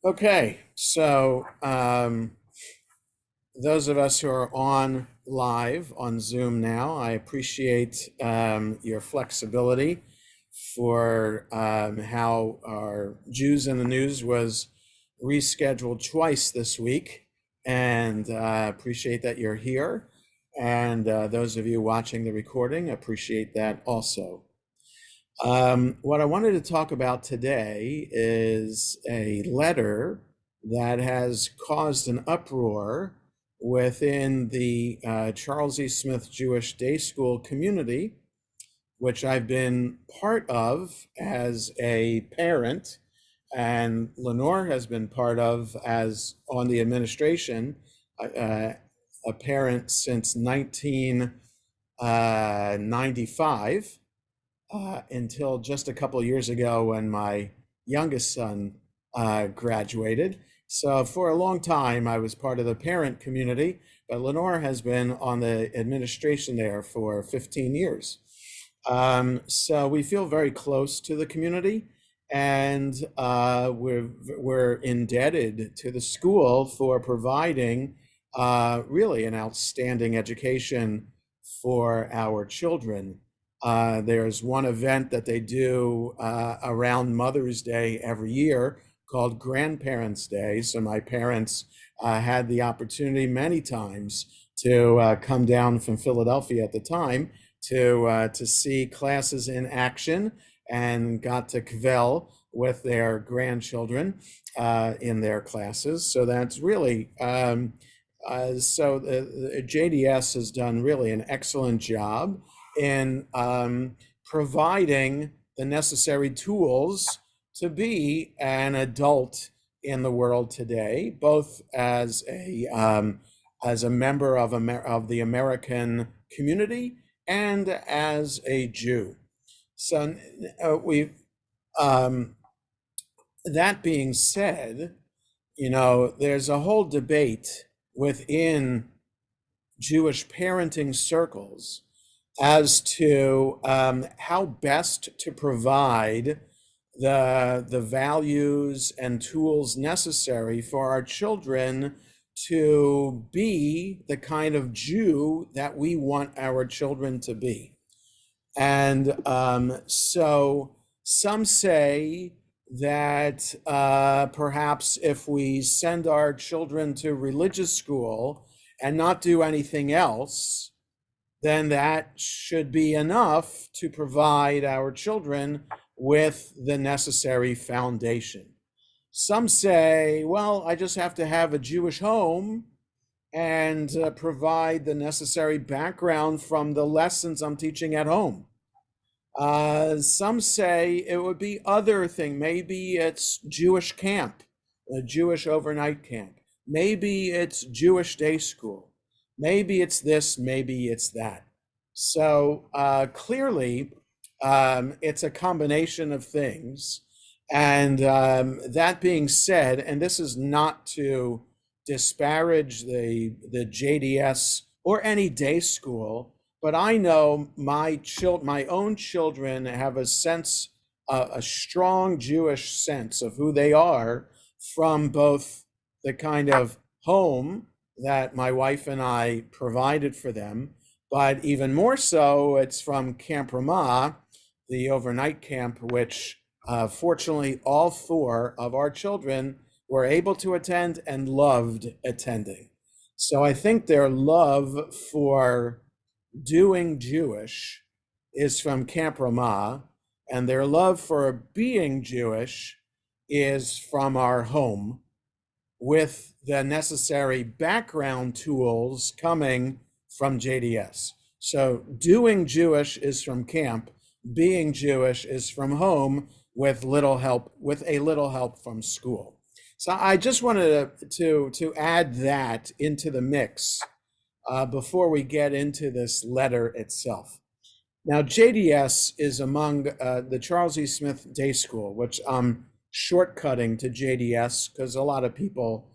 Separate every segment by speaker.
Speaker 1: Okay, so those of us who are on live on Zoom now, I appreciate your flexibility for how our Jews in the News was rescheduled twice this week, and appreciate that you're here. And those of you watching the recording, appreciate that also. What I wanted to talk about today is a letter that has caused an uproar within the Charles E. Smith Jewish Day School community, which I've been part of as a parent, and Lenore has been part of as on the administration, a parent since 1995 until just a couple of years ago when my youngest son graduated. So for a long time, I was part of the parent community, but Lenore has been on the administration there for 15 years. So we feel very close to the community, and we're indebted to the school for providing really an outstanding education for our children. There's one event that they do around Mother's Day every year called Grandparents' Day. So my parents had the opportunity many times to come down from Philadelphia at the time to see classes in action, and got to kvel with their grandchildren in their classes. So that's really so the JDS has done really an excellent job in providing the necessary tools to be an adult in the world today, both as a member of the American community and as a Jew. So that being said, there's a whole debate within Jewish parenting circles as to how best to provide the values and tools necessary for our children to be the kind of Jew that we want our children to be. And so some say that perhaps if we send our children to religious school and not do anything else, then that should be enough to provide our children with the necessary foundation. Some say, well, I just have to have a Jewish home and provide the necessary background from the lessons I'm teaching at home. Some say it would be other thing. Maybe it's Jewish camp, a Jewish overnight camp. Maybe it's Jewish day school. Maybe it's this, maybe it's that. So clearly, it's a combination of things. And that being said, and this is not to disparage the JDS or any day school, but I know my own children have a sense, a strong Jewish sense of who they are from both the kind of home that my wife and I provided for them, but even more so, it's from Camp Ramah, the overnight camp, which fortunately all four of our children were able to attend and loved attending. So I think their love for doing Jewish is from Camp Ramah, and their love for being Jewish is from our home, with the necessary background tools coming from JDS. So doing Jewish is from camp, being Jewish is from home with a little help from school. So I just wanted to add that into the mix before we get into this letter itself. Now, JDS is among the Charles E. Smith Day School, which I'm shortcutting to JDS because a lot of people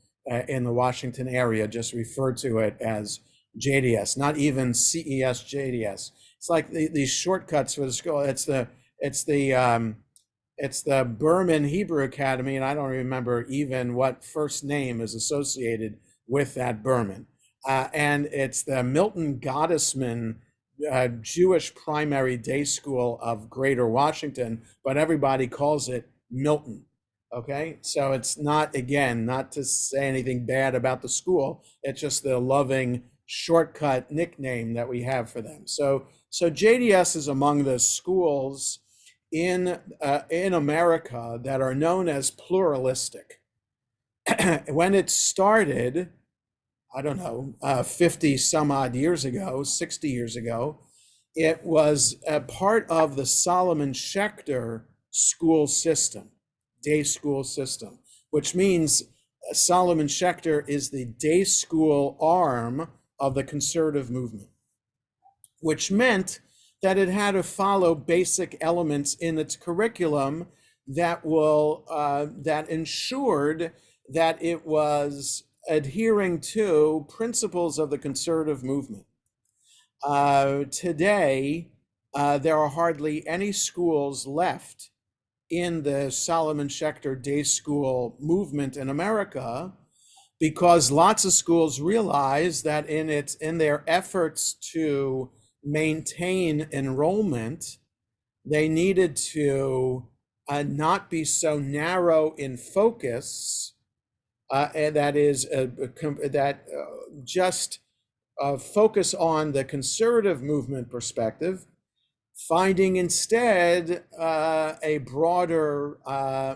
Speaker 1: in the Washington area just refer to it as JDS, not even CES JDS. It's like these shortcuts for the school. It's the It's the Berman Hebrew Academy, and I don't remember even what first name is associated with that Berman. And it's the Milton Gottesman Jewish Primary Day School of Greater Washington, but everybody calls it Milton. Okay, so it's not, again, not to say anything bad about the school. It's just the loving shortcut nickname that we have for them. So JDS is among the schools in America that are known as pluralistic. When it started, I don't know, 50 some odd years ago, 60 years ago, it was a part of the Solomon Schechter school system, day school system, which means Solomon Schechter is the day school arm of the conservative movement, which meant that it had to follow basic elements in its curriculum that ensured that it was adhering to principles of the conservative movement. Today, there are hardly any schools left in the Solomon Schechter Day School movement in America, because lots of schools realize that in their efforts to maintain enrollment, they needed to not be so narrow in focus, and that is just focus on the conservative movement perspective, finding instead a broader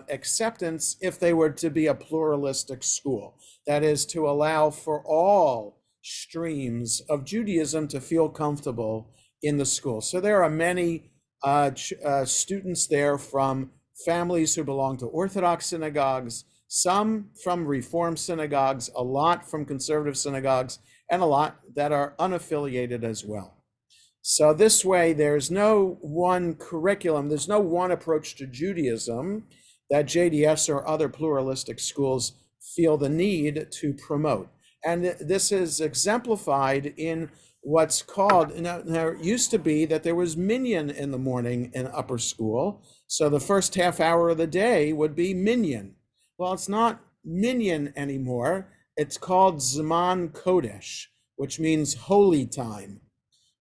Speaker 1: acceptance if they were to be a pluralistic school. That is, to allow for all streams of Judaism to feel comfortable in the school. So there are many students there from families who belong to Orthodox synagogues, some from Reform synagogues, a lot from conservative synagogues, and a lot that are unaffiliated as well. So this way, there's no one curriculum, there's no one approach to Judaism that JDS or other pluralistic schools feel the need to promote. And this is exemplified in what's called, there used to be that there was minyan in the morning in upper school. So the first half hour of the day would be minyan. Well, it's not minyan anymore. It's called Zman Kodesh, which means holy time,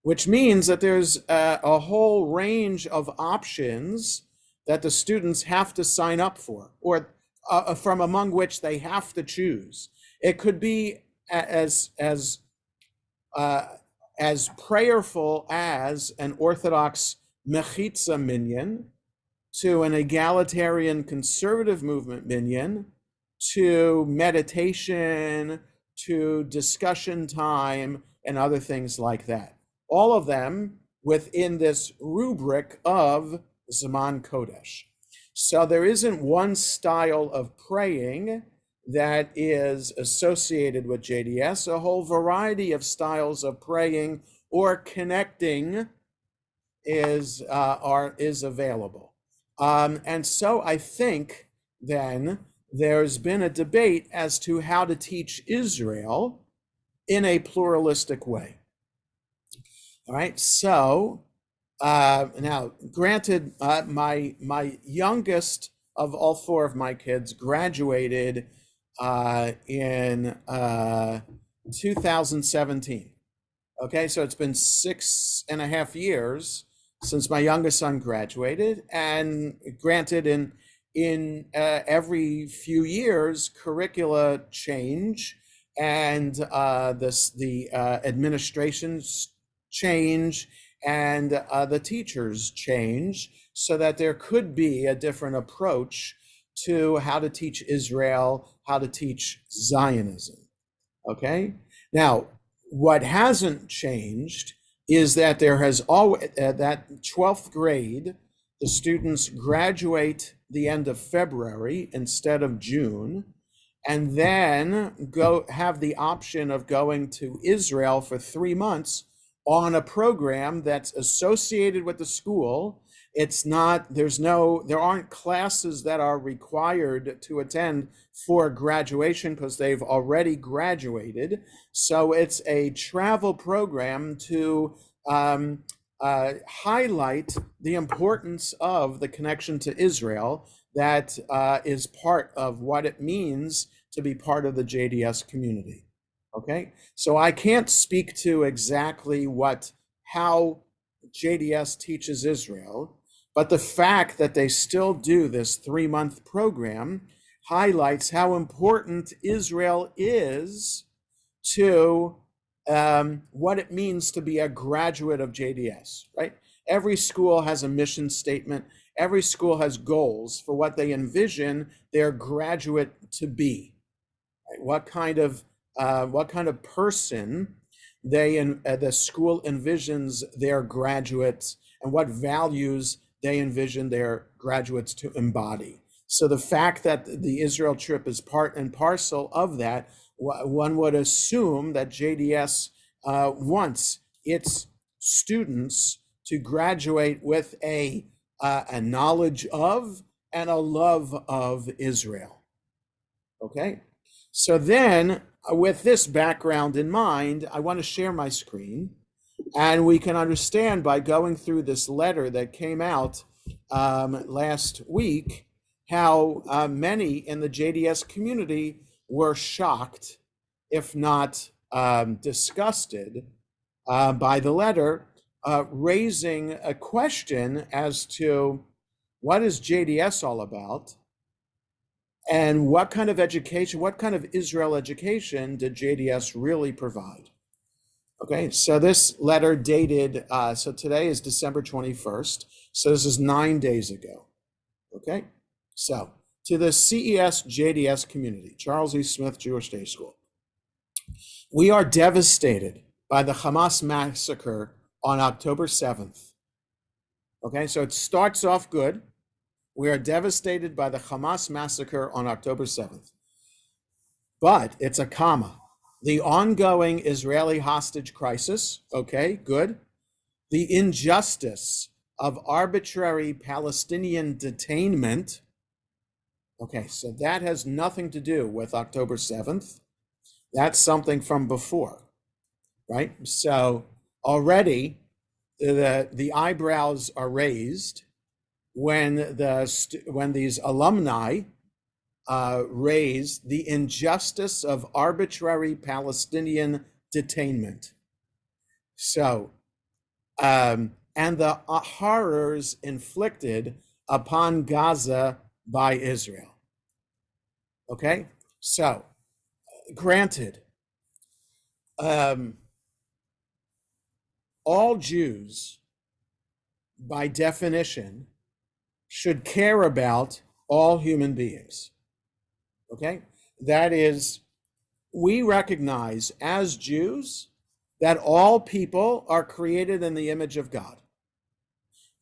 Speaker 1: which means that there's a whole range of options that the students have to sign up for, or from among which they have to choose. It could be as prayerful as an Orthodox Mechitza minyan, to an egalitarian conservative movement minyan, to meditation, to discussion time, and other things like that. All of them within this rubric of Zman Kodesh. So there isn't one style of praying that is associated with JDS. A whole variety of styles of praying or connecting is available. And so I think then there's been a debate as to how to teach Israel in a pluralistic way. All right, so now, granted, my youngest of all four of my kids graduated in 2017. Okay, so it's been 6.5 years since my youngest son graduated, and granted, in every few years, curricula change, and the administrations change, and the teachers change, so that there could be a different approach to how to teach Israel, how to teach Zionism. Okay, now what hasn't changed is that there has always that 12th grade, the students graduate the end of February instead of June, and then have the option of going to Israel for 3 months on a program that's associated with the school. It's not, there aren't classes that are required to attend for graduation because they've already graduated. So it's a travel program to highlight the importance of the connection to Israel that is part of what it means to be part of the JDS community. Okay, so I can't speak to exactly how JDS teaches Israel, but the fact that they still do this 3-month program highlights how important Israel is to what it means to be a graduate of JDS, right? Every school has a mission statement. Every school has goals for what they envision their graduate to be. Right? What kind of person the school envisions their graduates, and what values they envision their graduates to embody. So the fact that the Israel trip is part and parcel of that, one would assume that JDS wants its students to graduate with a knowledge of and a love of Israel. Okay, so then with this background in mind, I want to share my screen, and we can understand by going through this letter that came out last week how many in the JDS community were shocked, if not disgusted, by the letter, raising a question as to what is JDS all about, and what kind of education, what kind of Israel education did JDS really provide? Okay, so this letter dated, so today is December 21st, so this is 9 days ago. Okay, so to the CES JDS community, Charles E. Smith Jewish Day School, we are devastated by the Hamas massacre on October 7th. Okay, so it starts off good. We are devastated by the Hamas massacre on October 7th. But it's a comma. The ongoing Israeli hostage crisis, okay, good. The injustice of arbitrary Palestinian detainment, okay, so that has nothing to do with October 7th. That's something from before, right? So already the eyebrows are raised when these alumni raise the injustice of arbitrary Palestinian detainment. So, and the horrors inflicted upon Gaza by Israel. Okay, so granted, all Jews, by definition, should care about all human beings. Okay, that is, we recognize as Jews that all people are created in the image of God.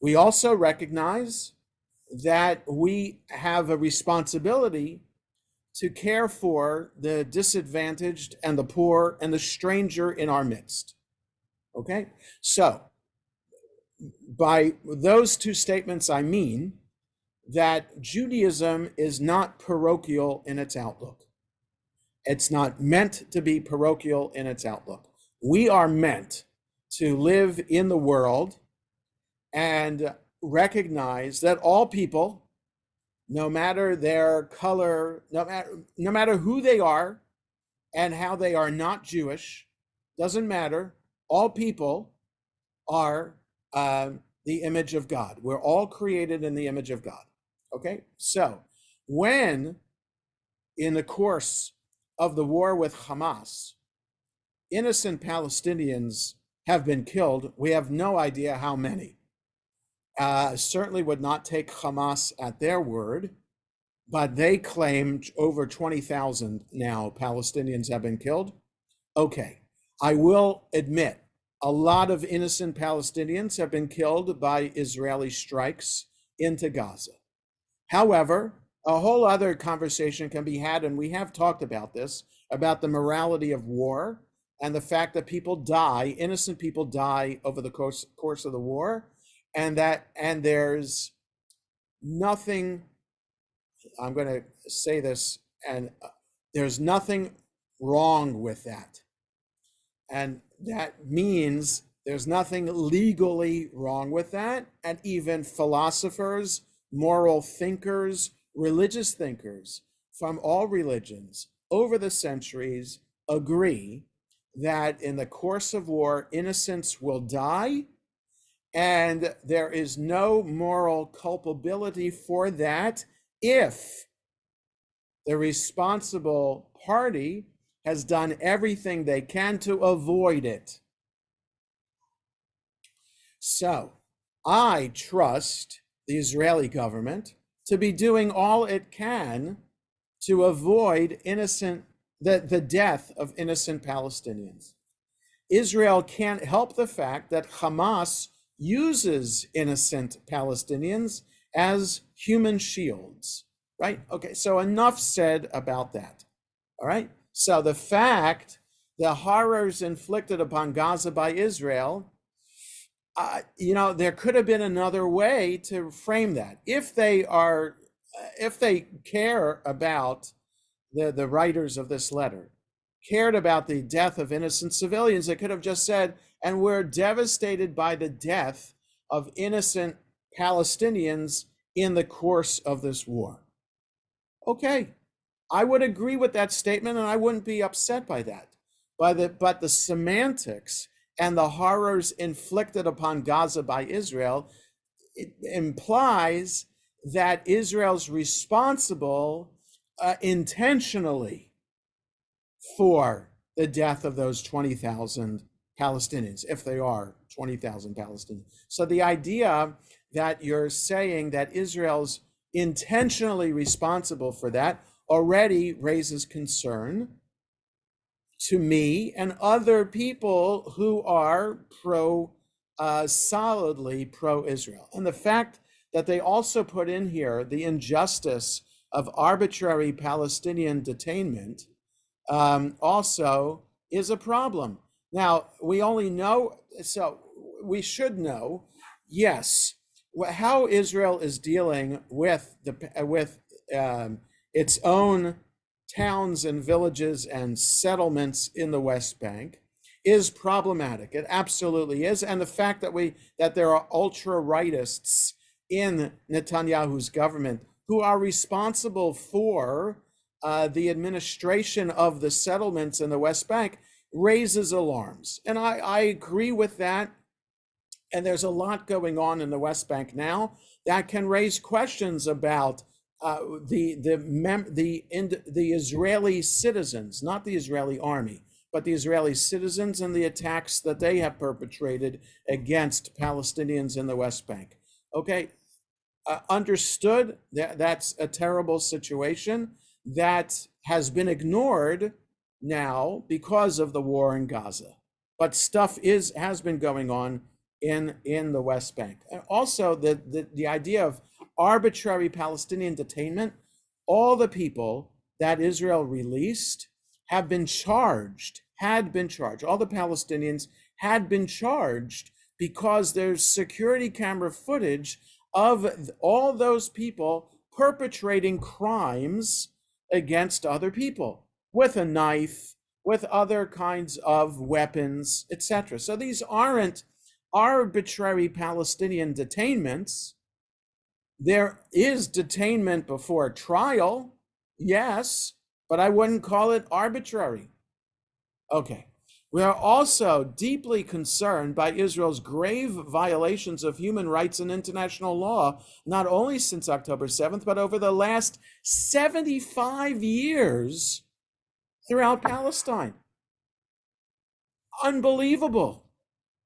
Speaker 1: We also recognize that we have a responsibility to care for the disadvantaged and the poor and the stranger in our midst. Okay, so by those two statements, I mean that Judaism is not parochial in its outlook. It's not meant to be parochial in its outlook. We are meant to live in the world and recognize that all people, no matter their color, no matter who they are and how they are not Jewish, doesn't matter. All people are the image of God. We're all created in the image of God. Okay, so when in the course of the war with Hamas, innocent Palestinians have been killed, we have no idea how many. Certainly would not take Hamas at their word, but they claimed over 20,000 now Palestinians have been killed. Okay, I will admit a lot of innocent Palestinians have been killed by Israeli strikes into Gaza. However, a whole other conversation can be had, and we have talked about this, about the morality of war and the fact that people die, innocent people die over the course of the war, and there's nothing, I'm going to say this, and there's nothing wrong with that. And that means There's nothing legally wrong with that. And even philosophers, moral thinkers, religious thinkers from all religions over the centuries agree that in the course of war, innocents will die, and there is no moral culpability for that if the responsible party has done everything they can to avoid it. So I trust the Israeli government to be doing all it can to avoid the death of innocent Palestinians. Israel can't help the fact that Hamas uses innocent Palestinians as human shields, right? Okay, so enough said about that, all right? So the fact, the horrors inflicted upon Gaza by Israel, there could have been another way to frame that. If they care about the writers of this letter, cared about the death of innocent civilians, they could have just said, and we're devastated by the death of innocent Palestinians in the course of this war. Okay, I would agree with that statement and I wouldn't be upset by that. But the semantics and the horrors inflicted upon Gaza by Israel, it implies that Israel's responsible intentionally for the death of those 20,000 Palestinians, if they are 20,000 Palestinians. So the idea that you're saying that Israel's intentionally responsible for that already raises concern to me and other people who are solidly pro-Israel. And the fact that they also put in here the injustice of arbitrary Palestinian detainment also is a problem. Now, we only know, so we should know, yes, how Israel is dealing with its own towns and villages and settlements in the West Bank is problematic. It absolutely is. And the fact that there are ultra-rightists in Netanyahu's government who are responsible for the administration of the settlements in the West Bank raises alarms. And I agree with that. And there's a lot going on in the West Bank now that can raise questions about the Israeli citizens, not the Israeli army, but the Israeli citizens and the attacks that they have perpetrated against Palestinians in the West Bank. Okay, understood that that's a terrible situation that has been ignored now because of the war in Gaza. But stuff has been going on in the West Bank. And also the idea of arbitrary Palestinian detainment, all the people that Israel released had been charged, all the Palestinians had been charged because there's security camera footage of all those people perpetrating crimes against other people with a knife, with other kinds of weapons, etc. So these aren't arbitrary Palestinian detainments. There is detainment before trial, yes, but I wouldn't call it arbitrary. Okay. We are also deeply concerned by Israel's grave violations of human rights and international law, not only since October 7th, but over the last 75 years throughout Palestine. Unbelievable.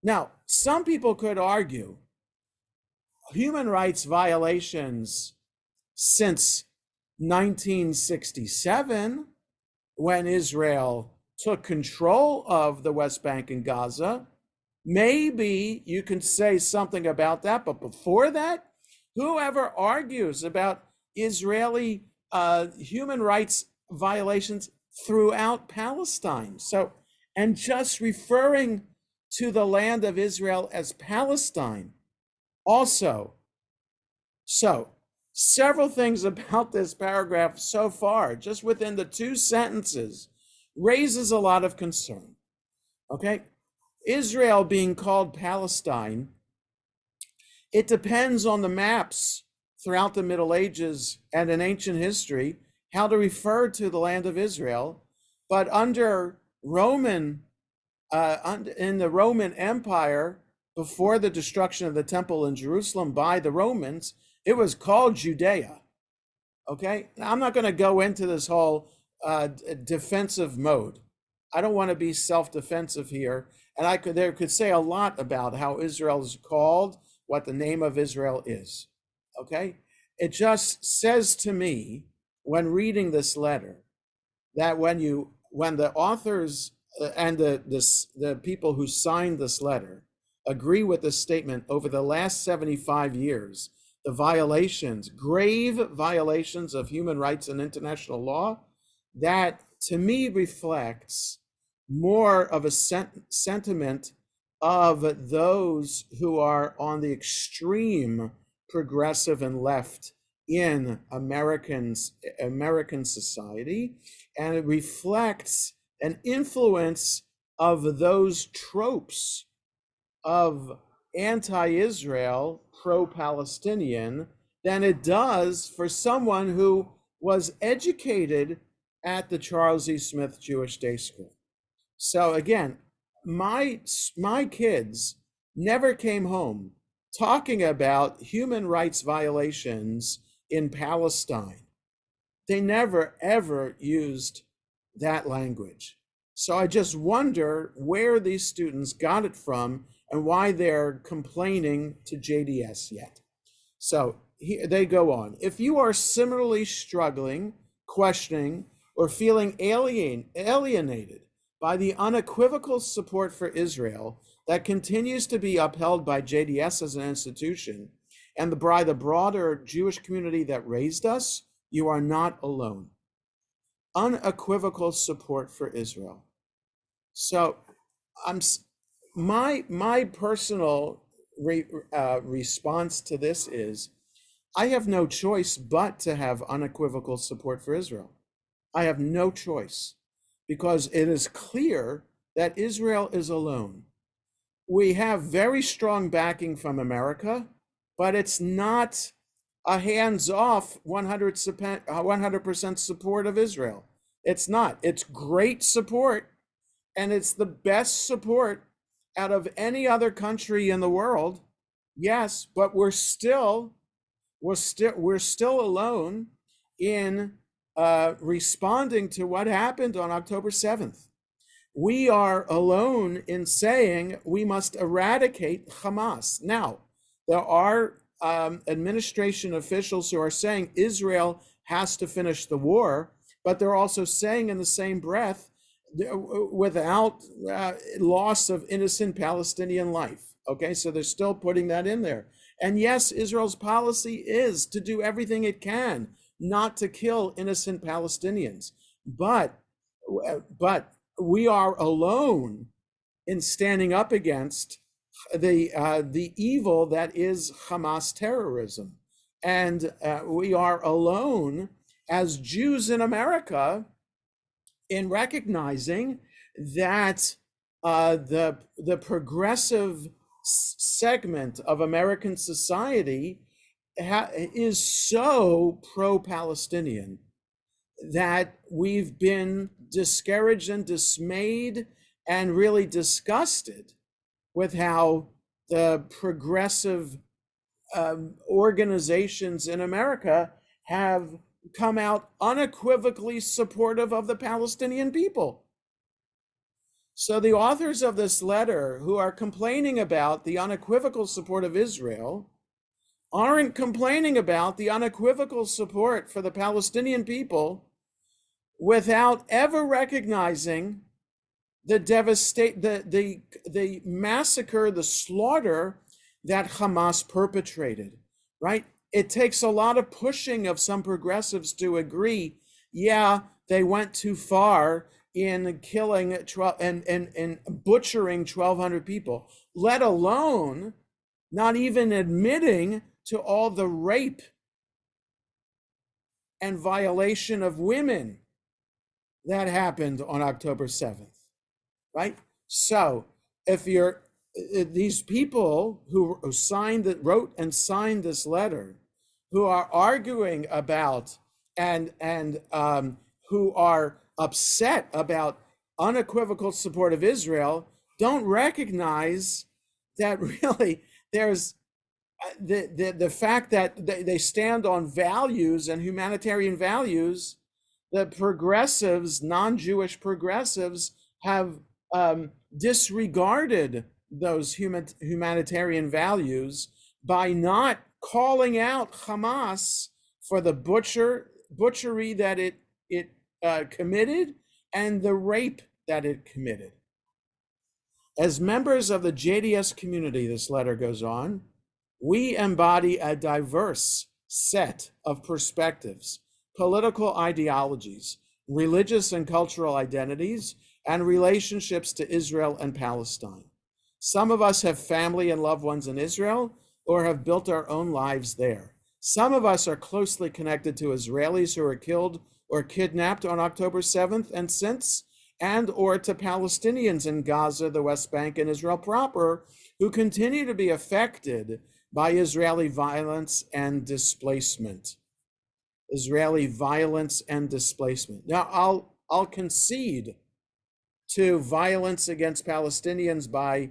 Speaker 1: Now, some people could argue human rights violations since 1967, when Israel took control of the West Bank and Gaza, maybe you can say something about that. But before that, whoever argues about Israeli human rights violations throughout Palestine. So, and just referring to the land of Israel as Palestine also. So, several things about this paragraph so far, just within the 2 sentences, raises a lot of concern. Okay, Israel being called Palestine, it depends on the maps throughout the Middle Ages and in ancient history how to refer to the land of Israel. But under Roman, in the Roman Empire, before the destruction of the temple in Jerusalem by the Romans, it was called Judea. Okay, now, I'm not going to go into this whole defensive mode. I don't want to be self-defensive here, and there could say a lot about how Israel is called, what the name of Israel is. Okay, it just says to me when reading this letter that when the authors and the people who signed this letter agree with this statement, over the last 75 years, the violations, grave violations of human rights and international law, that to me reflects more of a sentiment of those who are on the extreme progressive and left in American society, and it reflects an influence of those tropes of anti-Israel, pro-Palestinian, than it does for someone who was educated at the Charles E. Smith Jewish Day School. So again, my kids never came home talking about human rights violations in Palestine. They never, ever used that language. So I just wonder where these students got it from and why they're complaining to JDS yet. So they go on. If you are similarly struggling, questioning, or feeling alienated by the unequivocal support for Israel that continues to be upheld by JDS as an institution and by the broader Jewish community that raised us, you are not alone. Unequivocal support for Israel. So my personal response to this is, I have no choice but to have unequivocal support for Israel. I have no choice, because it is clear that Israel is alone. We have very strong backing from America, but it's not a hands-off 100% support of Israel. It's not. It's great support, and it's the best support out of any other country in the world. Yes, but we're still alone in responding to what happened on October 7th. We are alone in saying we must eradicate Hamas. Now, there are administration officials who are saying Israel has to finish the war, but they're also saying in the same breath, without loss of innocent Palestinian life. Okay, so they're still putting that in there. And yes, Israel's policy is to do everything it can not to kill innocent Palestinians. But we are alone in standing up against the evil that is Hamas terrorism. And we are alone as Jews in America in recognizing that the progressive segment of American society is so pro-Palestinian that we've been discouraged and dismayed and really disgusted with how the progressive organizations in America have come out unequivocally supportive of the Palestinian people. So the authors of this letter, who are complaining about the unequivocal support of Israel, aren't complaining about the unequivocal support for the Palestinian people without ever recognizing the the massacre, the slaughter that Hamas perpetrated, right? It takes a lot of pushing of some progressives to agree, yeah, they went too far in killing 12 and butchering 1,200 people, let alone not even admitting to all the rape and violation of women that happened on October 7th, right? So if you're these people who wrote and signed this letter, who are arguing about and who are upset about unequivocal support of Israel, don't recognize that really there's the fact that they stand on values and humanitarian values. The progressives, non-Jewish progressives, have disregarded those humanitarian values by not calling out Hamas for the butchery that it committed and the rape that it committed. As members of the JDS community, this letter goes on, we embody a diverse set of perspectives, political ideologies, religious and cultural identities, and relationships to Israel and Palestine. Some of us have family and loved ones in Israel or have built our own lives there. Some of us are closely connected to Israelis who were killed or kidnapped on October 7th and since, and or to Palestinians in Gaza, the West Bank, and Israel proper, who continue to be affected by Israeli violence and displacement. Israeli violence and displacement. Now, I'll concede to violence against Palestinians by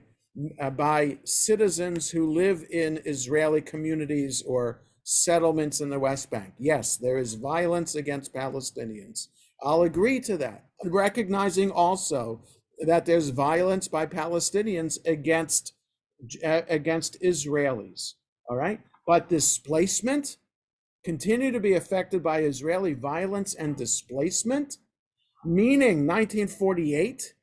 Speaker 1: citizens who live in Israeli communities or settlements in the West Bank. Yes, there is violence against Palestinians. I'll agree to that, recognizing also that there's violence by Palestinians against Israelis, all right? But displacement, continue to be affected by Israeli violence and displacement, meaning 1948,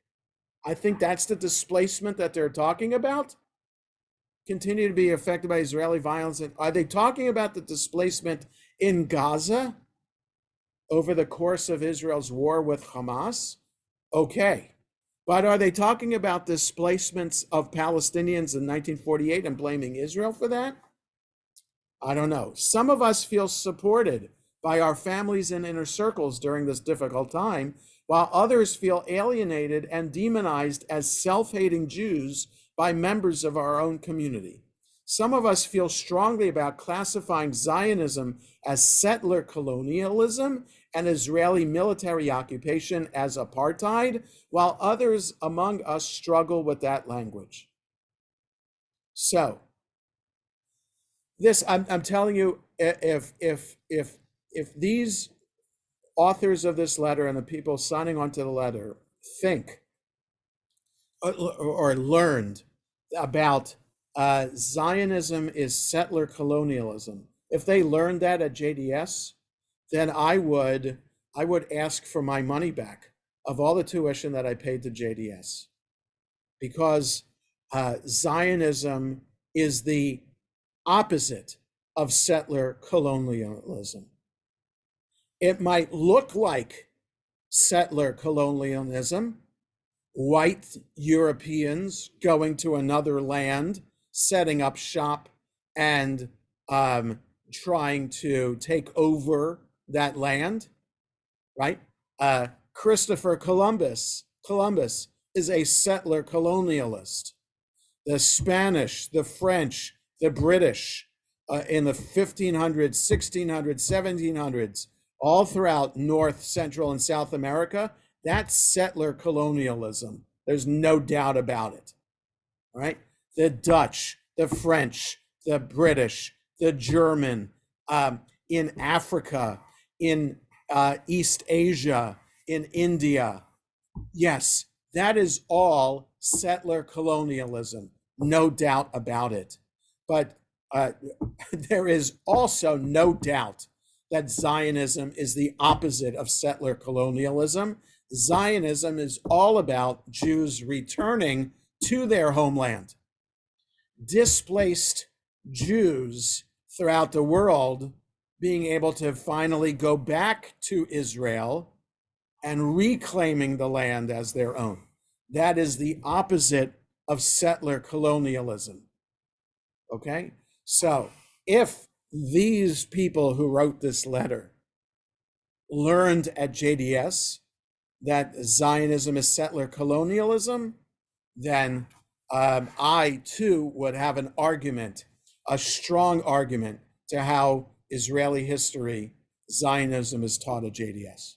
Speaker 1: I think that's the displacement that they're talking about, continue to be affected by Israeli violence. Are they talking about the displacement in Gaza over the course of Israel's war with Hamas? Okay. But are they talking about displacements of Palestinians in 1948 and blaming Israel for that? I don't know. Some of us feel supported by our families and inner circles during this difficult time, while others feel alienated and demonized as self-hating Jews by members of our own community. Some of us feel strongly about classifying Zionism as settler colonialism and Israeli military occupation as apartheid, while others among us struggle with that language. So, this I'm telling you, if these authors of this letter and the people signing onto the letter think or learned about Zionism is settler colonialism, if they learned that at JDS, then I would ask for my money back of all the tuition that I paid to JDS, because Zionism is the opposite of settler colonialism. It might look like settler colonialism, white Europeans going to another land, setting up shop and trying to take over that land, right? Christopher Columbus is a settler colonialist. The Spanish, the French, the British in the 1500s, 1600s, 1700s, all throughout North, Central, and South America, that's settler colonialism. There's no doubt about it, right? The Dutch, the French, the British, the German, in Africa, in East Asia, in India. Yes, that is all settler colonialism, no doubt about it. But there is also no doubt that Zionism is the opposite of settler colonialism. Zionism is all about Jews returning to their homeland. Displaced Jews throughout the world being able to finally go back to Israel and reclaiming the land as their own. That is the opposite of settler colonialism. Okay? So if these people who wrote this letter learned at JDS that Zionism is settler colonialism, then I too would have an argument, a strong argument to how Israeli history, Zionism is taught at JDS.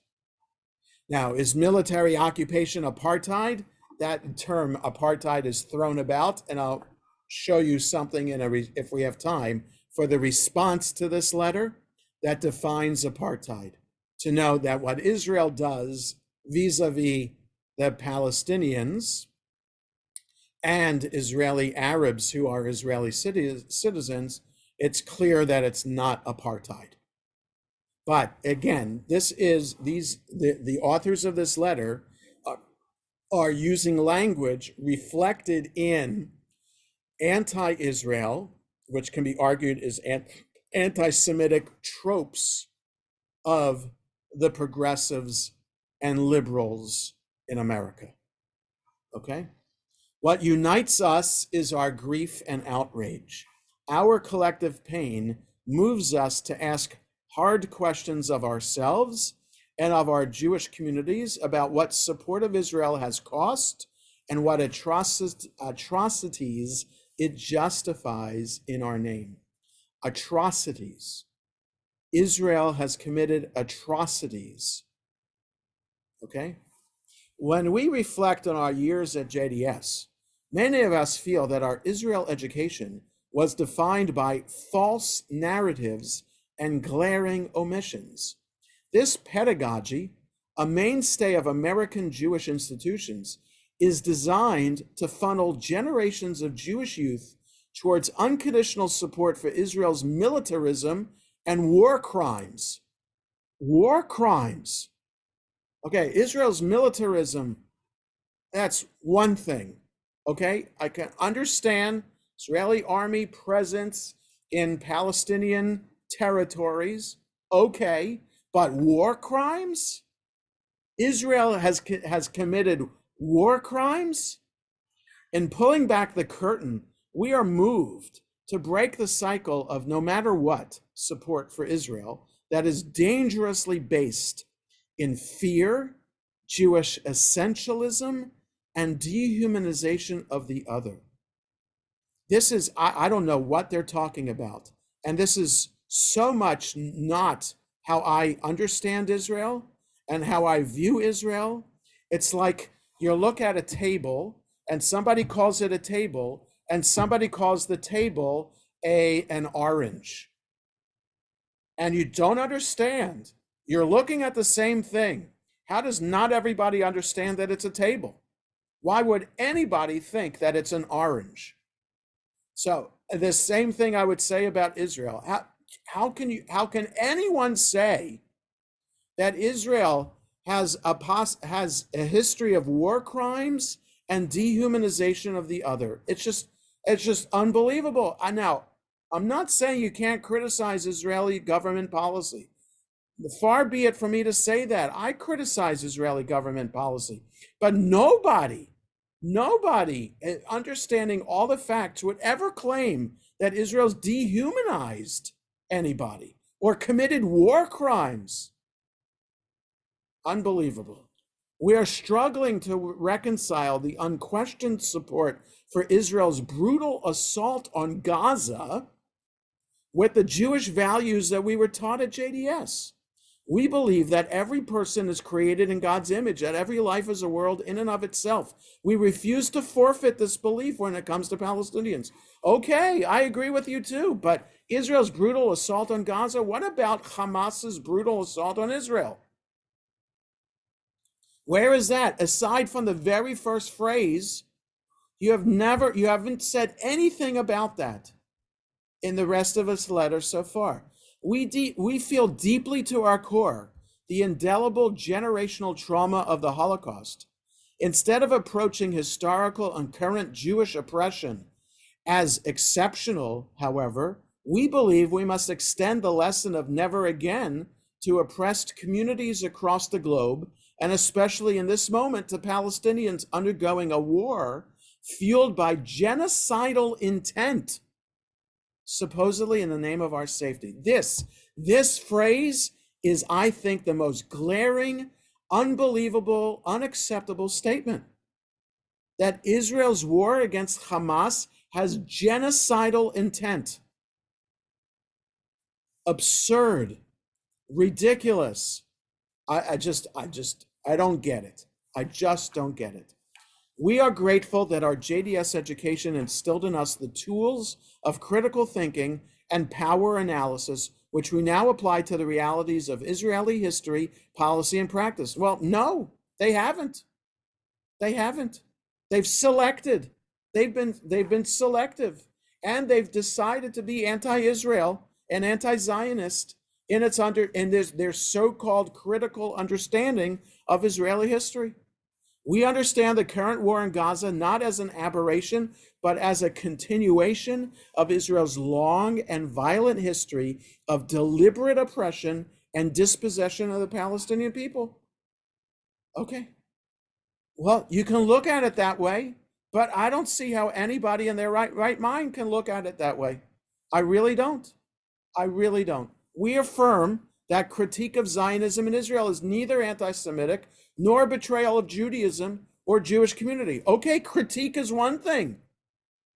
Speaker 1: Now, is military occupation apartheid? That term apartheid is thrown about, and I'll show you something if we have time for the response to this letter that defines apartheid. To know that what Israel does vis-a-vis the Palestinians and Israeli Arabs who are Israeli citizens, it's clear that it's not apartheid. But again, this is the authors of this letter are using language reflected in anti-Israel, which can be argued as anti-Semitic tropes of the progressives and liberals in America. Okay? What unites us is our grief and outrage. Our collective pain moves us to ask hard questions of ourselves and of our Jewish communities about what support of Israel has cost and what atrocities it justifies in our name. Atrocities. Israel has committed atrocities. Okay? When we reflect on our years at JDS, many of us feel that our Israel education was defined by false narratives and glaring omissions. This pedagogy, a mainstay of American Jewish institutions, is designed to funnel generations of Jewish youth towards unconditional support for Israel's militarism and war crimes. War crimes. Okay, Israel's militarism, that's one thing. Okay, I can understand Israeli army presence in Palestinian territories. Okay, but war crimes? Israel has committed war crimes? In pulling back the curtain, we are moved to break the cycle of no matter what support for Israel that is dangerously based in fear, Jewish essentialism, and dehumanization of the other. This is, I don't know what they're talking about. And this is so much not how I understand Israel and how I view Israel. It's like you look at a table and somebody calls it a table and somebody calls the table an orange. And you don't understand. You're looking at the same thing. How does not everybody understand that it's a table? Why would anybody think that it's an orange? So the same thing I would say about Israel. How can anyone say that Israel has a history of war crimes and dehumanization of the other? It's just unbelievable. Now, I'm not saying you can't criticize Israeli government policy. Far be it for me to say that. I criticize Israeli government policy, but nobody understanding all the facts would ever claim that Israel's dehumanized anybody or committed war crimes. Unbelievable. We are struggling to reconcile the unquestioned support for Israel's brutal assault on Gaza with the Jewish values that we were taught at JDS. We believe that every person is created in God's image, that every life is a world in and of itself. We refuse to forfeit this belief when it comes to Palestinians. Okay, I agree with you too, but Israel's brutal assault on Gaza, what about Hamas's brutal assault on Israel? Where is that? Aside from the very first phrase, you haven't said anything about that in the rest of this letter so far. We feel deeply to our core the indelible generational trauma of the Holocaust. Instead of approaching historical and current Jewish oppression as exceptional, however, we believe we must extend the lesson of never again to oppressed communities across the globe, and especially in this moment to Palestinians undergoing a war fueled by genocidal intent, supposedly in the name of our safety. This phrase is, I think, the most glaring, unbelievable, unacceptable statement. that Israel's war against Hamas has genocidal intent. Absurd, ridiculous. I don't get it. I just don't get it. We are grateful that our JDS education instilled in us the tools of critical thinking and power analysis, which we now apply to the realities of Israeli history, policy, and practice. Well, no, they haven't. They haven't. They've selected. They've been selective, and they've decided to be anti-Israel and anti-Zionist in their so-called critical understanding of Israeli history. We understand the current war in Gaza not as an aberration, but as a continuation of Israel's long and violent history of deliberate oppression and dispossession of the Palestinian people. Okay. Well, you can look at it that way, but I don't see how anybody in their right mind can look at it that way. I really don't. I really don't. We affirm that critique of Zionism in Israel is neither anti-Semitic nor betrayal of Judaism or Jewish community. Okay, critique is one thing,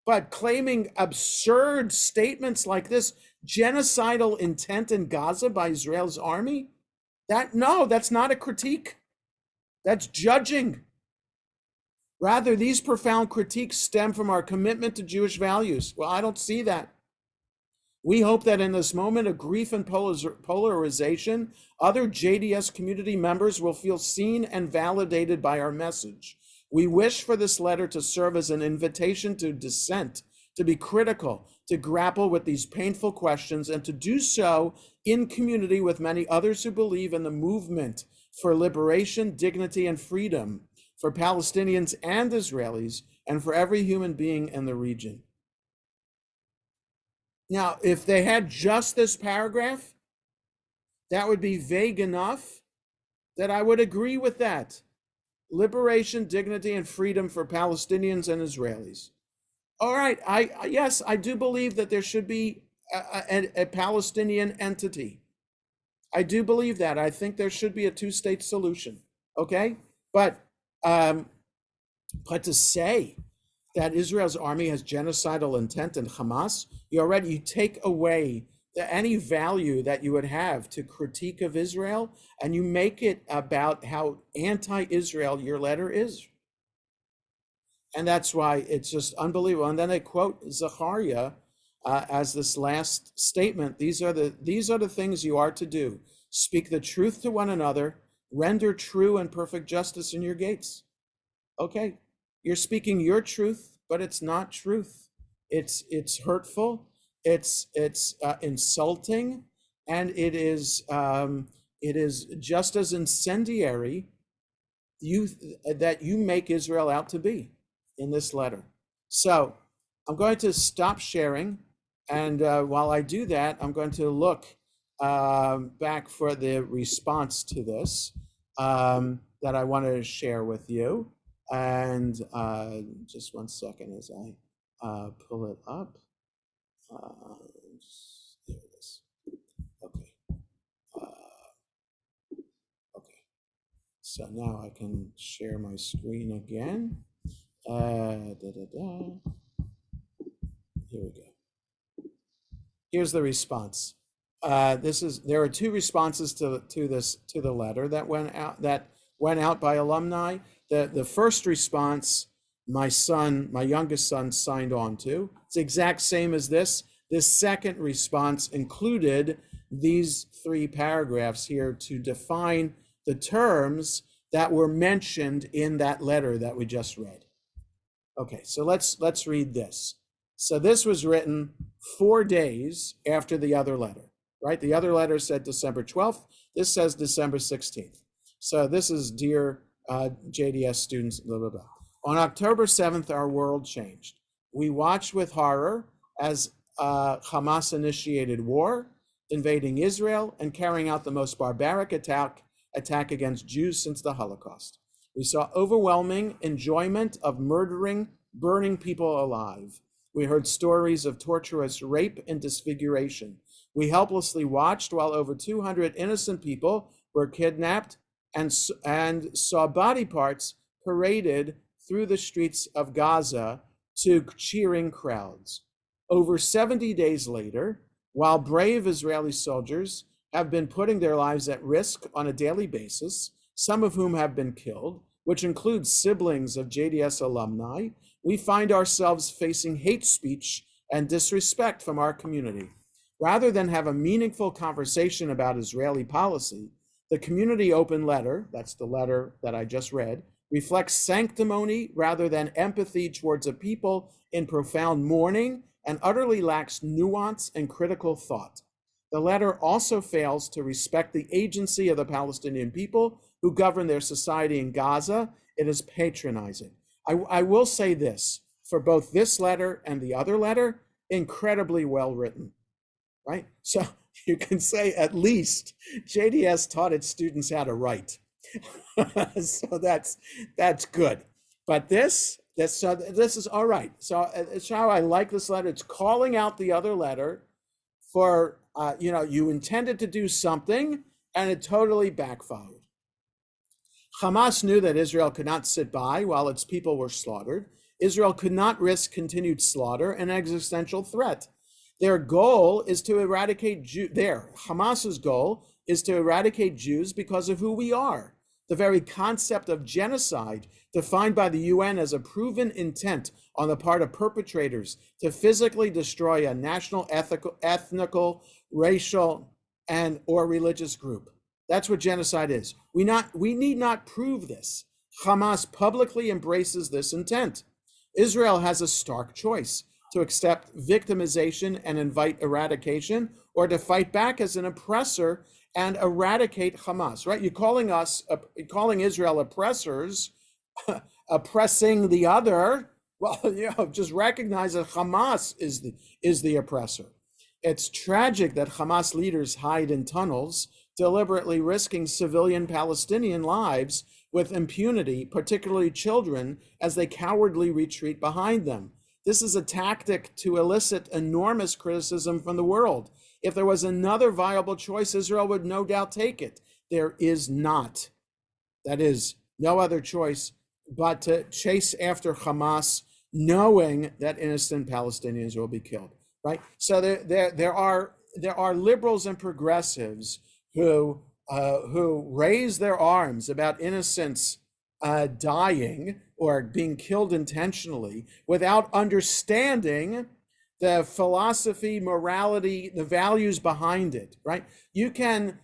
Speaker 1: but claiming absurd statements like this, genocidal intent in Gaza by Israel's army, that's not a critique. That's judging. Rather, these profound critiques stem from our commitment to Jewish values. Well, I don't see that. We hope that in this moment of grief and polarization, other JDS community members will feel seen and validated by our message. We wish for this letter to serve as an invitation to dissent, to be critical, to grapple with these painful questions, and to do so in community with many others who believe in the movement for liberation, dignity, and freedom for Palestinians and Israelis, and for every human being in the region. Now, if they had just this paragraph, that would be vague enough that I would agree with that. Liberation, dignity, and freedom for Palestinians and Israelis. All right, yes, I do believe that there should be a Palestinian entity. I do believe that. I think there should be a two-state solution, okay? But to say that Israel's army has genocidal intent in Hamas, you take away any value that you would have to critique of Israel, and you make it about how anti-Israel your letter is. And that's why it's just unbelievable. And then they quote Zechariah as this last statement. These are the things you are to do. Speak the truth to one another, render true and perfect justice in your gates. Okay, you're speaking your truth, but it's not truth. It's hurtful. It's insulting, and it is just as incendiary that you make Israel out to be in this letter. So I'm going to stop sharing, and while I do that, I'm going to look back for the response to this that I wanted to share with you. And just one second as I pull it up. There it is. Okay. Okay. So now I can share my screen again. Here we go. Here's the response. There are two responses to the letter that went out by alumni. The first response, my youngest son signed on to. It's the exact same as this. This second response included these 3 paragraphs here to define the terms that were mentioned in that letter that we just read. Okay, so let's read this. So this was written 4 days after the other letter, right? The other letter said December 12th. This says December 16th. So this is dear JDS students, blah, blah, blah. On October 7th, our world changed. We watched with horror as Hamas initiated war, invading Israel and carrying out the most barbaric attack against Jews since the Holocaust. We saw overwhelming enjoyment of murdering, burning people alive. We heard stories of torturous rape and disfiguration. We helplessly watched while over 200 innocent people were kidnapped and saw body parts paraded through the streets of Gaza to cheering crowds. Over 70 days later, while brave Israeli soldiers have been putting their lives at risk on a daily basis, some of whom have been killed, which includes siblings of JDS alumni, we find ourselves facing hate speech and disrespect from our community. Rather than have a meaningful conversation about Israeli policy, the community open letter, that's the letter that I just read, reflects sanctimony rather than empathy towards a people in profound mourning and utterly lacks nuance and critical thought. The letter also fails to respect the agency of the Palestinian people who govern their society in Gaza. It is patronizing. I will say this, for both this letter and the other letter, incredibly well written, right? So you can say at least JDS taught its students how to write. So that's good. But this is all right. So it's how I like this letter. It's calling out the other letter for, you intended to do something and it totally backfired. Hamas knew that Israel could not sit by while its people were slaughtered. Israel could not risk continued slaughter, an existential threat. Their goal is to eradicate Hamas's goal is to eradicate Jews because of who we are. The very concept of genocide, defined by the UN as a proven intent on the part of perpetrators to physically destroy a national, ethnical, racial, and or religious group. That's what genocide is. We need not prove this. Hamas publicly embraces this intent. Israel has a stark choice: to accept victimization and invite eradication, or to fight back as an oppressor and eradicate Hamas, right? You're calling Israel oppressors, oppressing the other. Well, just recognize that Hamas is the oppressor. It's tragic that Hamas leaders hide in tunnels, deliberately risking civilian Palestinian lives with impunity, particularly children, as they cowardly retreat behind them. This is a tactic to elicit enormous criticism from the world. If there was another viable choice, Israel would no doubt take it. There is not. That is, no other choice but to chase after Hamas, knowing that innocent Palestinians will be killed, right? So there are liberals and progressives who raise their arms about innocents dying or being killed intentionally without understanding the philosophy, morality, the values behind it, right? You can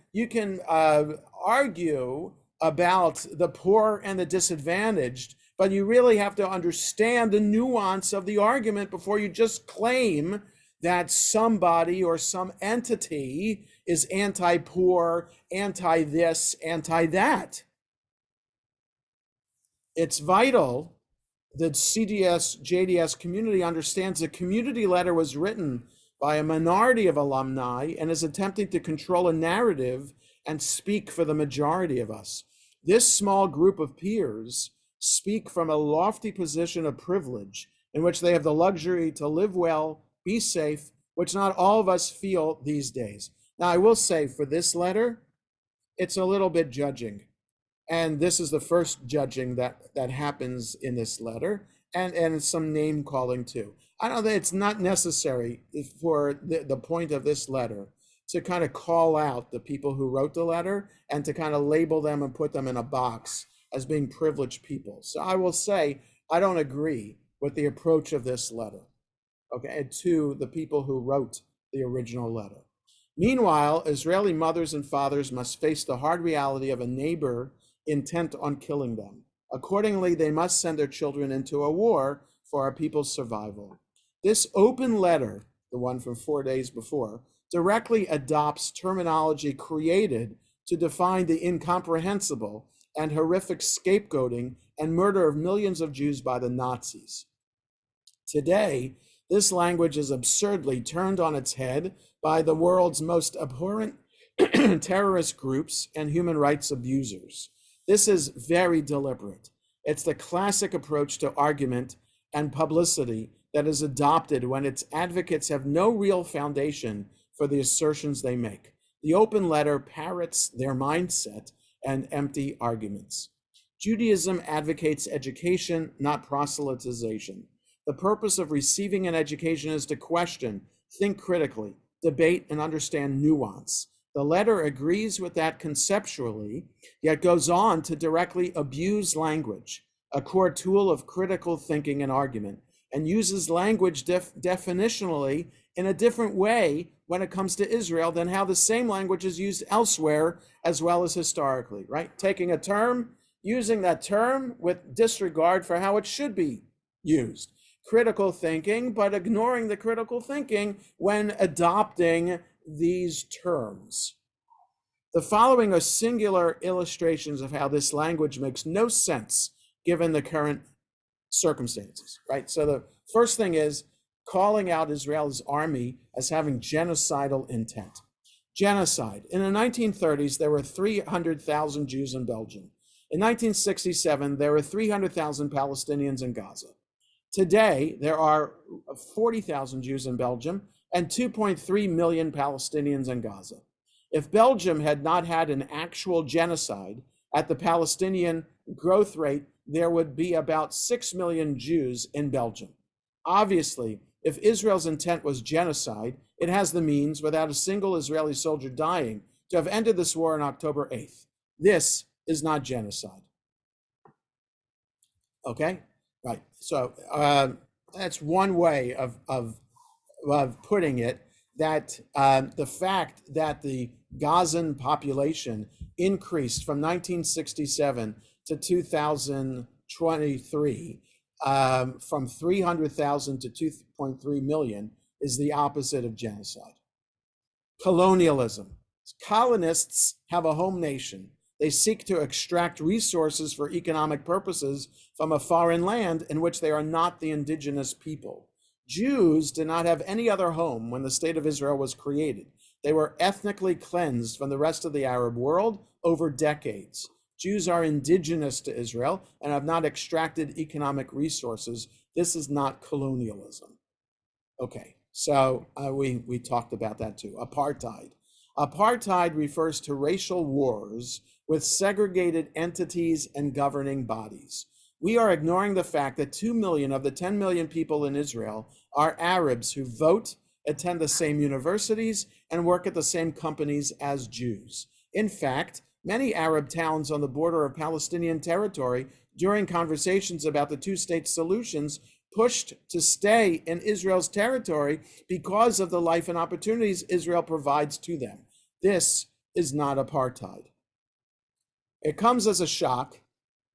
Speaker 1: argue about the poor and the disadvantaged, but you really have to understand the nuance of the argument before you just claim that somebody or some entity is anti-poor, anti-this, anti-that. It's vital that JDS community understands the community letter was written by a minority of alumni and is attempting to control a narrative and speak for the majority of us. This small group of peers speak from a lofty position of privilege in which they have the luxury to live well, be safe, which not all of us feel these days. Now, I will say for this letter, it's a little bit judging. And this is the first judging that happens in this letter, and some name calling too. I don't think it's not necessary for the point of this letter to kind of call out the people who wrote the letter and to kind of label them and put them in a box as being privileged people. So I will say, I don't agree with the approach of this letter, okay, to the people who wrote the original letter. Meanwhile, Israeli mothers and fathers must face the hard reality of a neighbor intent on killing them. Accordingly, they must send their children into a war for our people's survival. This open letter, the one from 4 days before, directly adopts terminology created to define the incomprehensible and horrific scapegoating and murder of millions of Jews by the Nazis. Today, this language is absurdly turned on its head by the world's most abhorrent terrorist groups and human rights abusers. This is very deliberate. It's the classic approach to argument and publicity that is adopted when its advocates have no real foundation for the assertions they make. The open letter parrots their mindset and empty arguments. Judaism advocates education, not proselytization. The purpose of receiving an education is to question, think critically, debate, and understand nuance. The letter agrees with that conceptually, yet goes on to directly abuse language, a core tool of critical thinking and argument, and uses language definitionally in a different way when it comes to Israel than how the same language is used elsewhere as well as historically, right? Taking a term, using that term with disregard for how it should be used. Critical thinking, but ignoring the critical thinking when adopting these terms. The following are singular illustrations of how this language makes no sense given the current circumstances, right? So the first thing is calling out Israel's army as having genocidal intent. Genocide. In the 1930s, there were 300,000 Jews in Belgium. In 1967, there were 300,000 Palestinians in Gaza. Today, there are 40,000 Jews in Belgium and 2.3 million Palestinians in Gaza. If Belgium had not had an actual genocide at the Palestinian growth rate, there would be about 6 million Jews in Belgium. Obviously, if Israel's intent was genocide, it has the means, without a single Israeli soldier dying, to have ended this war on October 8th. This is not genocide. Okay? Right. So that's one way of putting it, that the fact that the Gazan population increased from 1967 to 2023 from 300,000 to 2.3 million is the opposite of genocide. Colonialism. Colonists have a home nation. They seek to extract resources for economic purposes from a foreign land in which they are not the indigenous people. Jews did not have any other home when the state of Israel was created. They were ethnically cleansed from the rest of the Arab world over decades. Jews are indigenous to Israel and have not extracted economic resources. This is not colonialism. Okay, so we talked about that too. Apartheid. Apartheid refers to racial wars with segregated entities and governing bodies. We are ignoring the fact that 2 million of the 10 million people in Israel are Arabs who vote, attend the same universities, and work at the same companies as Jews. In fact, many Arab towns on the border of Palestinian territory, during conversations about the two-state solutions, pushed to stay in Israel's territory because of the life and opportunities Israel provides to them. This is not apartheid. It comes as a shock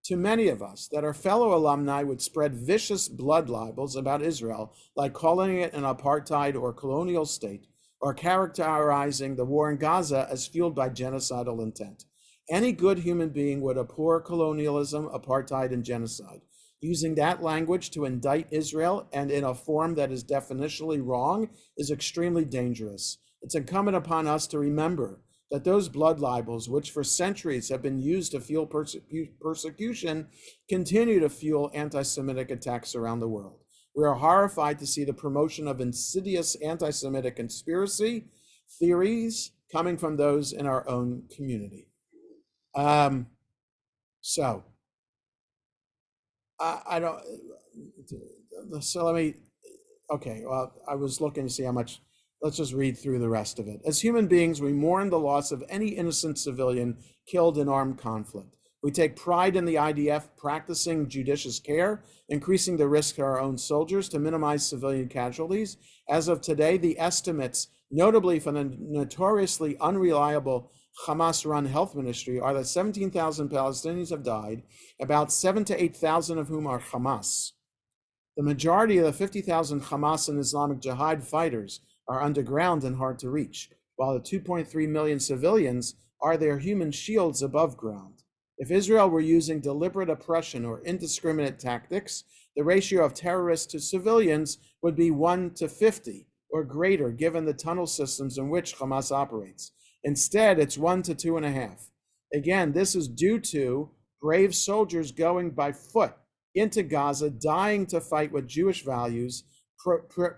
Speaker 1: to many of us that our fellow alumni would spread vicious blood libels about Israel, like calling it an apartheid or colonial state, or characterizing the war in Gaza as fueled by genocidal intent. Any good human being would abhor colonialism, apartheid, and genocide. Using that language to indict Israel, and in a form that is definitionally wrong, is extremely dangerous. It's incumbent upon us to remember that those blood libels, which for centuries have been used to fuel persecution, continue to fuel anti-Semitic attacks around the world. We are horrified to see the promotion of insidious anti-Semitic conspiracy theories coming from those in our own community. So let me, okay, well, I was looking to see how much. Let's just read through the rest of it. As human beings, we mourn the loss of any innocent civilian killed in armed conflict. We take pride in the IDF practicing judicious care, increasing the risk to our own soldiers to minimize civilian casualties. As of today, the estimates, notably from the notoriously unreliable Hamas-run health ministry, are that 17,000 Palestinians have died, about 7,000 to 8,000 of whom are Hamas. The majority of the 50,000 Hamas and Islamic Jihad fighters are underground and hard to reach, while the 2.3 million civilians are their human shields above ground. If Israel were using deliberate oppression or indiscriminate tactics, the ratio of terrorists to civilians would be 1 to 50 or greater, given the tunnel systems in which Hamas operates. Instead, it's 1 to 2.5. Again, this is due to brave soldiers going by foot into Gaza, dying to fight with Jewish values,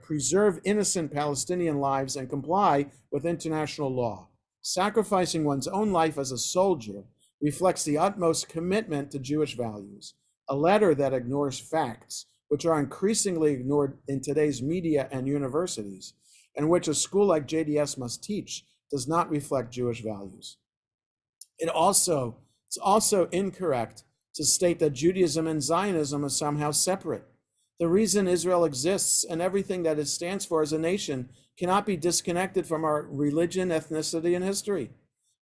Speaker 1: preserve innocent Palestinian lives, and comply with international law. Sacrificing one's own life as a soldier reflects the utmost commitment to Jewish values. A letter that ignores facts, which are increasingly ignored in today's media and universities, and which a school like JDS must teach, does not reflect Jewish values. It's also incorrect to state that Judaism and Zionism are somehow separate. The reason Israel exists and everything that it stands for as a nation cannot be disconnected from our religion, ethnicity, and history.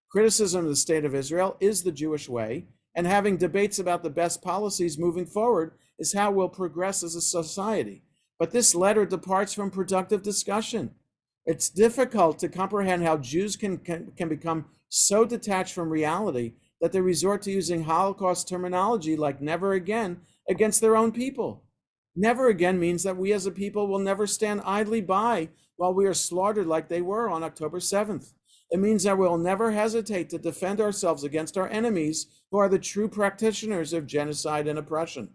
Speaker 1: Criticism of the state of Israel is the Jewish way, and having debates about the best policies moving forward is how we'll progress as a society. But this letter departs from productive discussion. It's difficult to comprehend how Jews can become so detached from reality that they resort to using Holocaust terminology like never again against their own people. Never again means that we as a people will never stand idly by while we are slaughtered like they were on October 7th. It means that we'll never hesitate to defend ourselves against our enemies who are the true practitioners of genocide and oppression.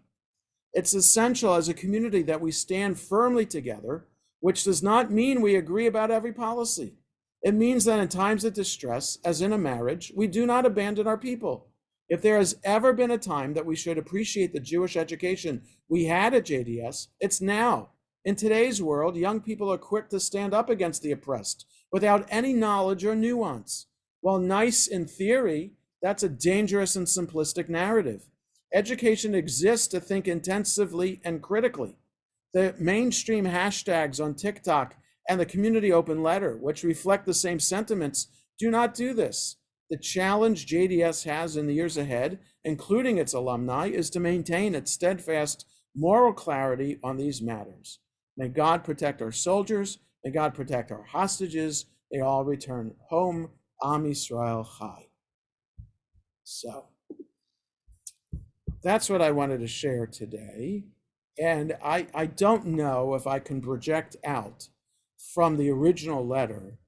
Speaker 1: It's essential as a community that we stand firmly together, which does not mean we agree about every policy. It means that in times of distress, as in a marriage, we do not abandon our people. If there has ever been a time that we should appreciate the Jewish education we had at JDS, it's now. In today's world, young people are quick to stand up against the oppressed without any knowledge or nuance. While nice in theory, that's a dangerous and simplistic narrative. Education exists to think intensively and critically. The mainstream hashtags on TikTok and the community open letter, which reflect the same sentiments, do not do this. The challenge JDS has in the years ahead, including its alumni, is to maintain its steadfast moral clarity on these matters. May God protect our soldiers. May God protect our hostages. They all return home. Am Yisrael Chai. So that's what I wanted to share today. And I don't know if I can project out from the original letter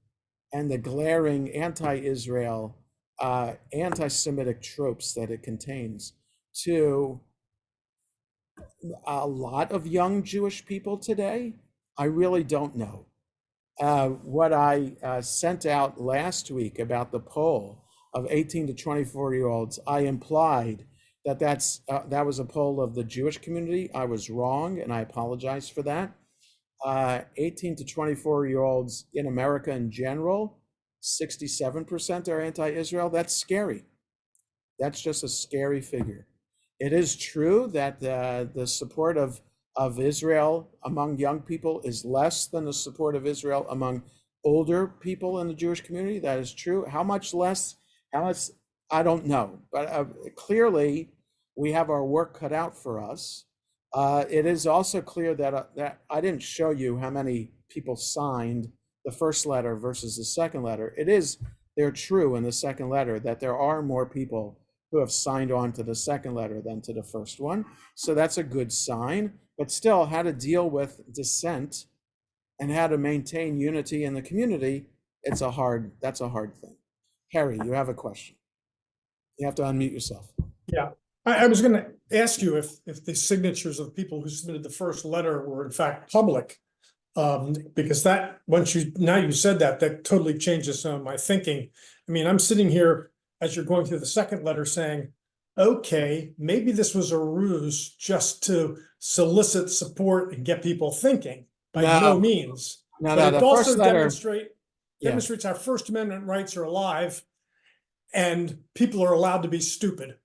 Speaker 1: and the glaring anti-Israel, anti-Semitic tropes that it contains to a lot of young Jewish people today. I really don't know. What I sent out last week about the poll of 18 to 24-year-olds, I implied that that was a poll of the Jewish community. I was wrong, and I apologize for that. 18 to 24-year-olds in America in general, 67% are anti-Israel. That's scary. That's just a scary figure. It is true that the support of Israel among young people is less than the support of Israel among older people in the Jewish community. That is true. How much less? How much? I don't know. But clearly, we have our work cut out for us. It is also clear that I didn't show you how many people signed the first letter versus the second letter. They're true in the second letter that there are more people who have signed on to the second letter than to the first one. So that's a good sign, but still how to deal with dissent and how to maintain unity in the community, that's a hard thing. Harry, you have a question. You have to unmute yourself.
Speaker 2: Yeah, I was going to ask you if the signatures of people who submitted the first letter were in fact public, because that now you said that totally changes some of my thinking. I mean, I'm sitting here as you're going through the second letter saying, okay, maybe this was a ruse just to solicit support and get people thinking. By no means.
Speaker 1: No,
Speaker 2: but it
Speaker 1: the
Speaker 2: also
Speaker 1: first letter
Speaker 2: demonstrates our First Amendment rights are alive and people are allowed to be stupid.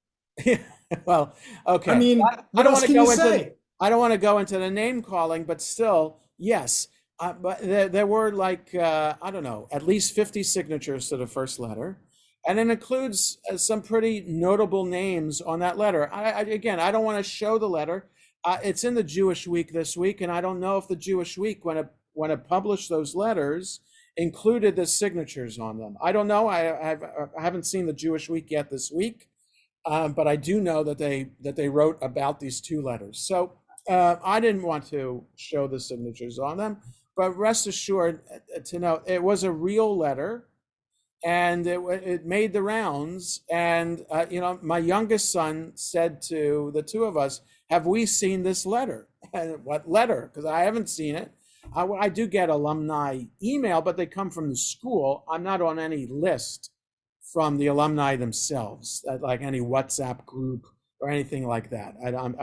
Speaker 1: Well, okay.
Speaker 2: I mean, what else can you say?
Speaker 1: I don't want to go into the name calling, but still, yes. But there were like, I don't know, at least 50 signatures to the first letter. And it includes some pretty notable names on that letter. Again, I don't want to show the letter. It's in the Jewish Week this week, and I don't know if the Jewish Week, when it published those letters, included the signatures on them. I don't know. I haven't seen the Jewish Week yet this week, but I do know that they wrote about these two letters. So I didn't want to show the signatures on them, but rest assured to know it was a real letter. And it made the rounds. And, my youngest son said to the two of us, have we seen this letter? What letter? Because I haven't seen it. I do get alumni email, but they come from the school. I'm not on any list from the alumni themselves, like any WhatsApp group or anything like that. I don't,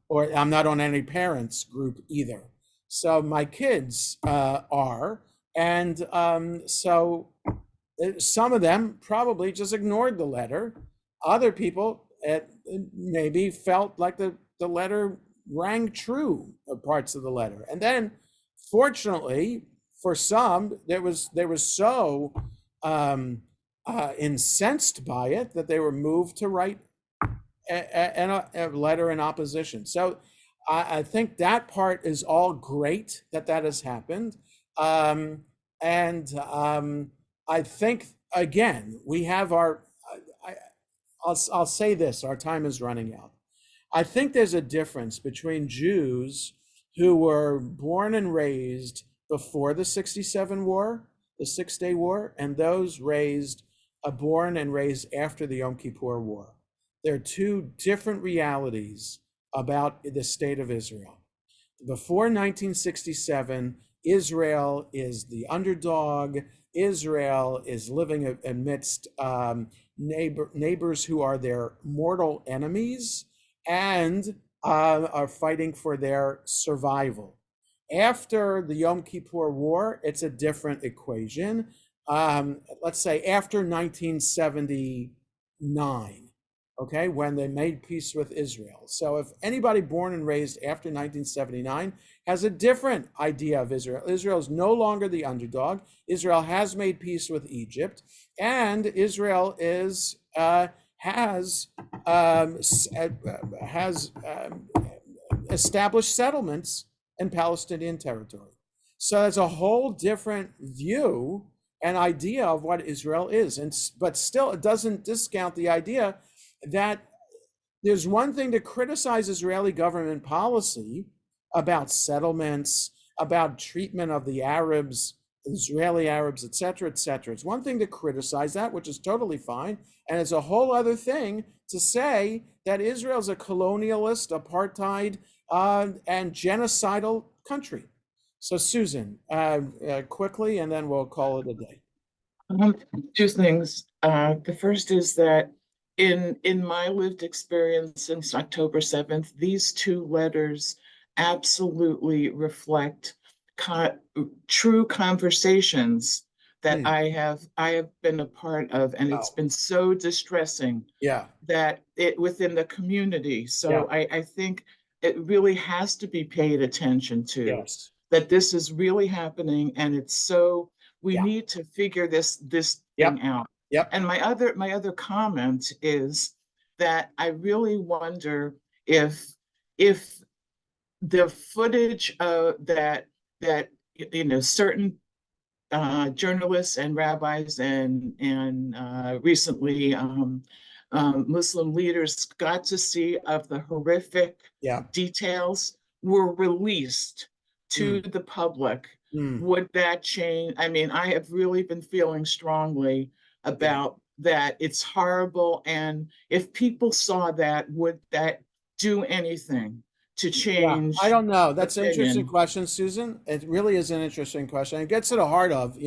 Speaker 1: or I'm not on any parents group either. So my kids are, and so some of them probably just ignored the letter. Other people maybe felt like the letter rang true of parts of the letter. And then, fortunately, for some, they were so incensed by it that they were moved to write a letter in opposition. So I think that part is all great that that has happened. And I think, again, we have our, I'll say this, our time is running out. I think there's a difference between Jews who were born and raised before the 67 war, the Six-Day War, and those born and raised after the Yom Kippur War. They're two different realities about the state of Israel. Before 1967, Israel is the underdog. Israel is living amidst neighbors who are their mortal enemies and are fighting for their survival. After the Yom Kippur War, it's a different equation. Let's say after 1979, okay, when they made peace with Israel. So if anybody born and raised after 1979 has a different idea of Israel, Israel is no longer the underdog. Israel has made peace with Egypt, and Israel has established settlements in Palestinian territory. So it's a whole different view and idea of what Israel is, but still, it doesn't discount the idea that there's one thing to criticize Israeli government policy about settlements, about treatment of the Arabs, Israeli Arabs, et cetera, et cetera. It's one thing to criticize that, which is totally fine. And it's a whole other thing to say that Israel's a colonialist, apartheid, and genocidal country. So Susan, quickly, and then we'll call it a day.
Speaker 3: Two things. The first is that in my lived experience since October 7th, these two letters absolutely reflect true conversations that I have been a part of, and it's been so distressing that it within the community. So I think it really has to be paid attention to, that this is really happening, and it's so we need to figure this thing out. And my other comment is that I really wonder if the footage that certain journalists and rabbis and recently Muslim leaders got to see of the horrific details were released to the public. Would that change? I mean, I have really been feeling strongly about that. It's horrible. And if people saw that, would that do anything to change?
Speaker 1: I don't know. That's an interesting question, Susan. It really is an interesting question. It gets to the heart of,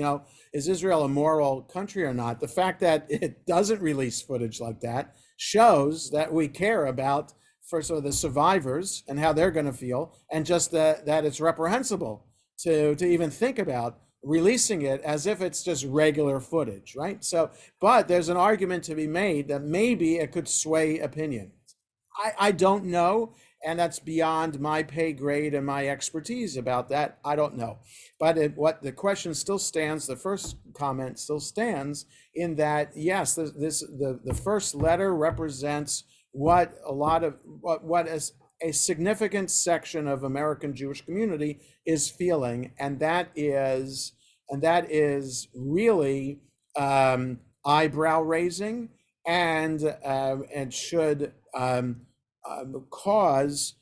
Speaker 1: is Israel a moral country or not? The fact that it doesn't release footage like that shows that we care about, first of all, the survivors and how they're going to feel, and just that it's reprehensible to even think about releasing it as if it's just regular footage, right? So, but there's an argument to be made that maybe it could sway opinion. I don't know, and that's beyond my pay grade and my expertise about that. I don't know. But what the question still stands, the first comment still stands in that, yes, the first letter represents what is a significant section of American Jewish community is feeling, and that is really eyebrow raising, and should cause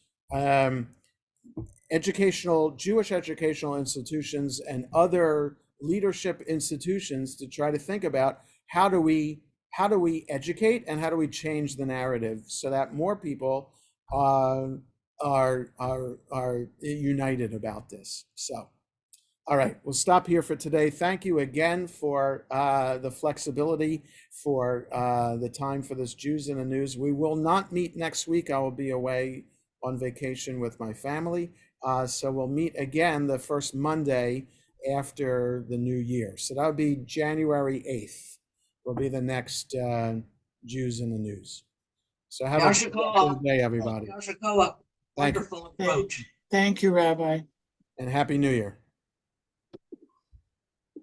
Speaker 1: Jewish educational institutions and other leadership institutions to try to think about how do we educate and how do we change the narrative so that more people are united about this. So All right, we'll stop here for today. Thank you again for the flexibility, for the time for this Jews in the News. We will not meet next week. I will be away on vacation with my family. So we'll meet again the first Monday after the new year. So that would be January 8th, will be the next Jews in the News. So have a
Speaker 4: Yasha
Speaker 1: good
Speaker 4: Koach.
Speaker 1: day, everybody.
Speaker 4: Yasha Koach.
Speaker 1: Thank you.
Speaker 4: Wonderful approach.
Speaker 3: Thank you, Rabbi.
Speaker 1: And Happy New Year.